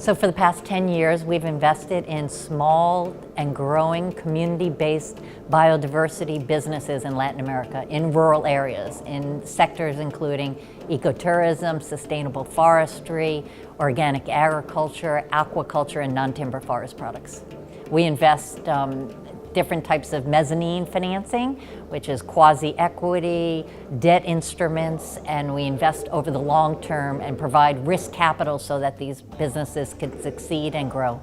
So for the past 10 years, we've invested in small and growing community-based biodiversity businesses in Latin America, in rural areas, in sectors including ecotourism, sustainable forestry, organic agriculture, aquaculture, and non-timber forest products. We invest different types of mezzanine financing, which is quasi-equity, debt instruments, and we invest over the long term and provide risk capital so that these businesses can succeed and grow.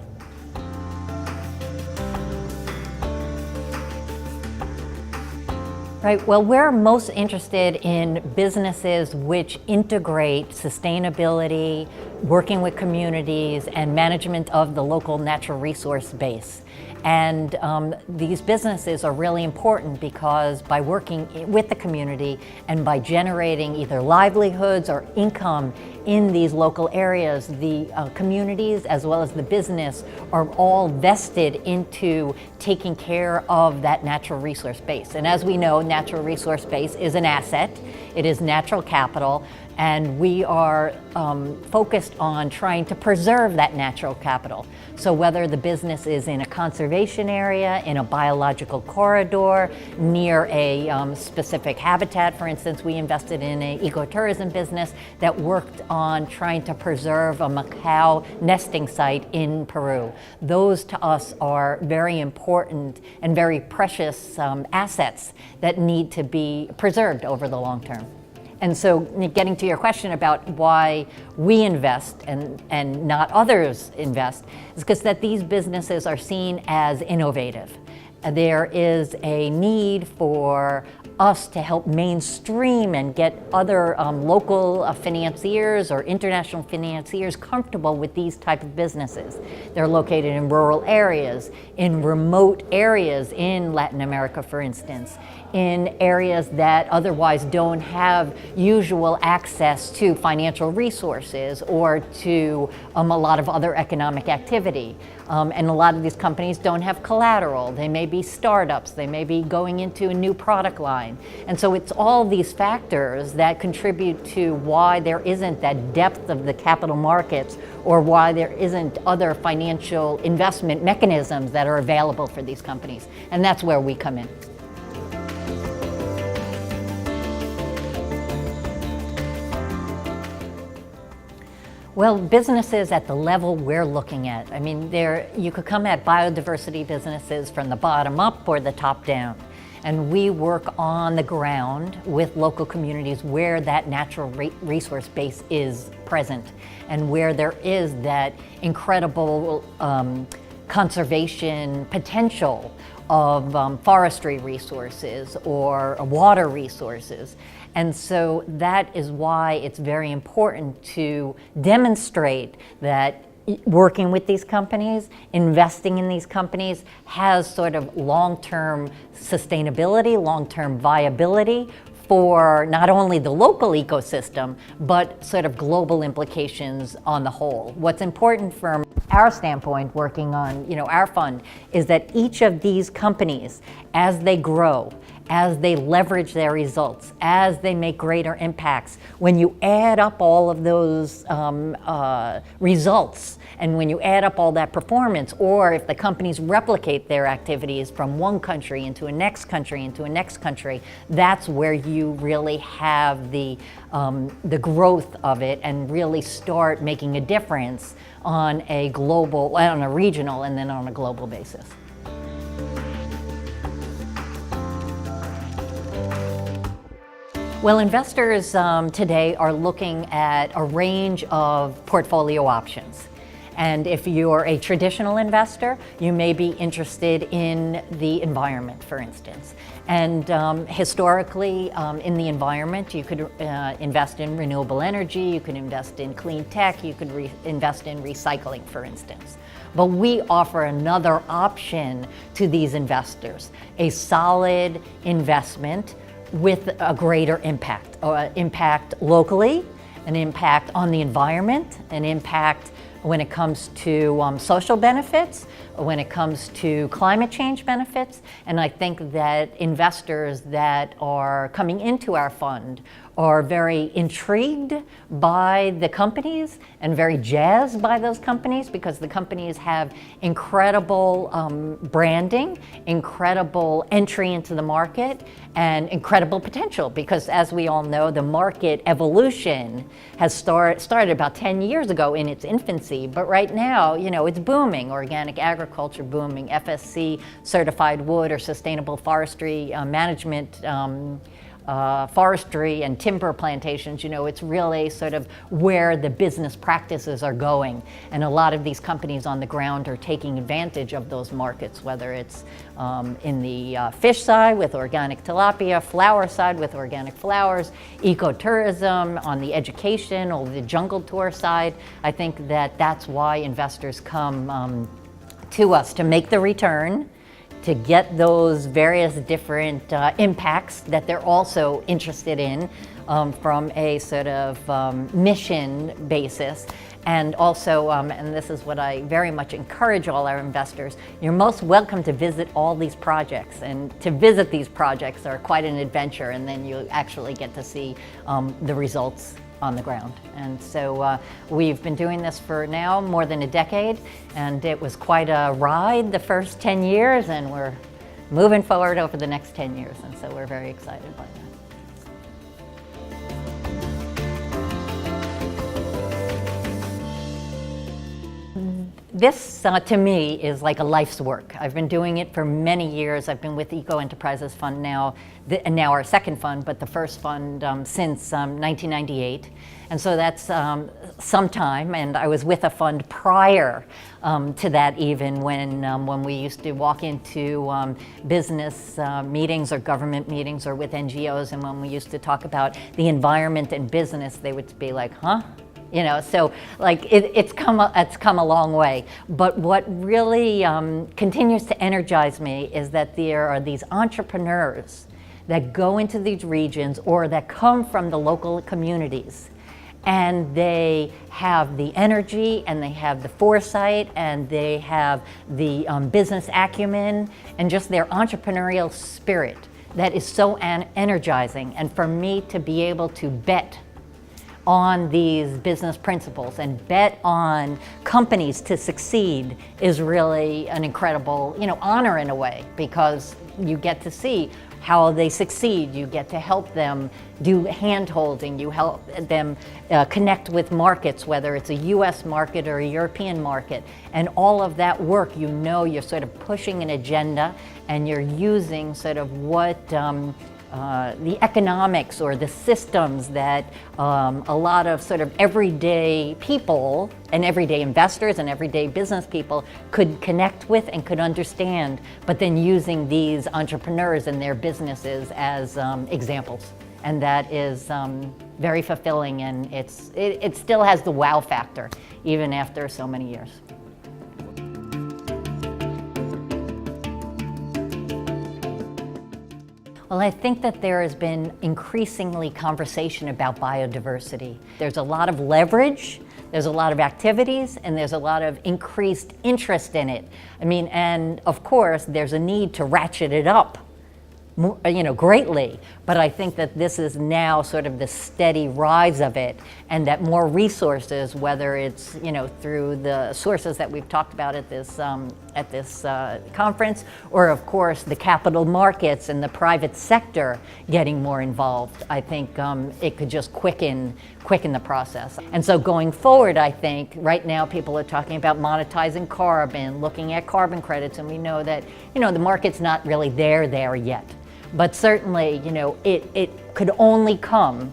Right, well, we're most interested in businesses which integrate sustainability, working with communities, and management of the local natural resource base. And these businesses are really important because by working with the community and by generating either livelihoods or income in these local areas, the communities as well as the business are all vested into taking care of that natural resource base. And as we know, natural resource base is an asset, it is natural capital, and we are focused on trying to preserve that natural capital. So whether the business is in a conservation area, in a biological corridor, near a specific habitat, for instance, we invested in an ecotourism business that worked on trying to preserve a macaw nesting site in Peru. Those to us are very important and very precious assets that need to be preserved over the long term. And so getting to your question about why we invest and not others invest is because that these businesses are seen as innovative. There is a need for us to help mainstream and get other local financiers or international financiers comfortable with these type of businesses. They're located in rural areas, in remote areas in Latin America, for instance, in areas that otherwise don't have usual access to financial resources or to a lot of other economic activity. And a lot of these companies don't have collateral. They may be startups, they may be going into a new product line. And so it's all these factors that contribute to why there isn't that depth of the capital markets or why there isn't other financial investment mechanisms that are available for these companies. And that's where we come in. Well, businesses at the level we're looking at, I mean, you could come at biodiversity businesses from the bottom up or the top down. And we work on the ground with local communities where that natural resource base is present and where there is that incredible conservation potential of forestry resources or water resources. And so that is why it's very important to demonstrate that working with these companies, investing in these companies has sort of long-term sustainability, long-term viability for not only the local ecosystem, but sort of global implications on the whole. What's important from our standpoint, working on our fund, is that each of these companies, as they grow, as they leverage their results, as they make greater impacts, when you add up all of those results, and when you add up all that performance, or if the companies replicate their activities from one country into a next country, into a next country, that's where you really have the growth of it and really start making a difference on a global, on a regional, and then on a global basis. Well, investors today are looking at a range of portfolio options. And if you're a traditional investor, you may be interested in the environment, for instance. And historically, in the environment, you could invest in renewable energy, you could invest in clean tech, you could invest in recycling, for instance. But we offer another option to these investors, a solid investment with a greater impact, impact locally, an impact on the environment, an impact when it comes to social benefits, when it comes to climate change benefits. And I think that investors that are coming into our fund are very intrigued by the companies and very jazzed by those companies, because the companies have incredible branding, incredible entry into the market, and incredible potential, because as we all know, the market evolution has started about 10 years ago in its infancy, but right now, it's booming. Organic agriculture booming, FSC certified wood or sustainable forestry management, forestry and timber plantations, it's really sort of where the business practices are going. And a lot of these companies on the ground are taking advantage of those markets, whether it's in the fish side with organic tilapia, flower side with organic flowers, ecotourism, on the education or the jungle tour side. I think that that's why investors come to us to make the return, to get those various different impacts that they're also interested in from a sort of mission basis. And also, and this is what I very much encourage all our investors, you're most welcome to visit all these projects. And to visit these projects are quite an adventure, and then you actually get to see the results on the ground. And so we've been doing this for now more than a decade, and it was quite a ride the first 10 years, and we're moving forward over the next 10 years, and so we're very excited by that. This, to me, is like a life's work. I've been doing it for many years. I've been with Eco Enterprises Fund now, and now our second fund, but the first fund since 1998. And so that's some time, and I was with a fund prior to that, even when we used to walk into business meetings or government meetings or with NGOs, and when we used to talk about the environment and business, they would be like, huh? So like it's come a long way. But what really continues to energize me is that there are these entrepreneurs that go into these regions or that come from the local communities, and they have the energy and they have the foresight and they have the business acumen and just their entrepreneurial spirit that is so energizing. And for me to be able to bet on these business principles and bet on companies to succeed is really an incredible, honor in a way, because you get to see how they succeed. You get to help them do hand-holding. You help them connect with markets, whether it's a US market or a European market. And all of that work, you're sort of pushing an agenda, and you're using sort of what the economics or the systems that a lot of sort of everyday people and everyday investors and everyday business people could connect with and could understand, but then using these entrepreneurs and their businesses as examples. And that is very fulfilling, and it still has the wow factor even after so many years. Well, I think that there has been increasingly conversation about biodiversity. There's a lot of leverage, there's a lot of activities, and there's a lot of increased interest in it. And of course, there's a need to ratchet it up, greatly. But I think that this is now sort of the steady rise of it, and that more resources, whether it's through the sources that we've talked about at this conference, or of course the capital markets and the private sector getting more involved, I think it could just quicken the process. And so going forward, I think right now people are talking about monetizing carbon, looking at carbon credits, and we know that the market's not really there yet. But certainly, it could only come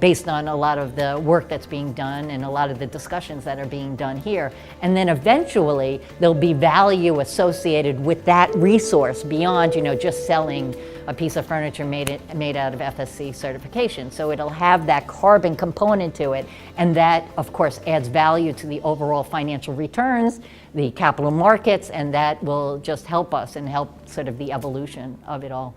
based on a lot of the work that's being done and a lot of the discussions that are being done here. And then eventually, there'll be value associated with that resource beyond, just selling a piece of furniture made out of FSC certification. So it'll have that carbon component to it, and that, of course, adds value to the overall financial returns, the capital markets, and that will just help us and help sort of the evolution of it all.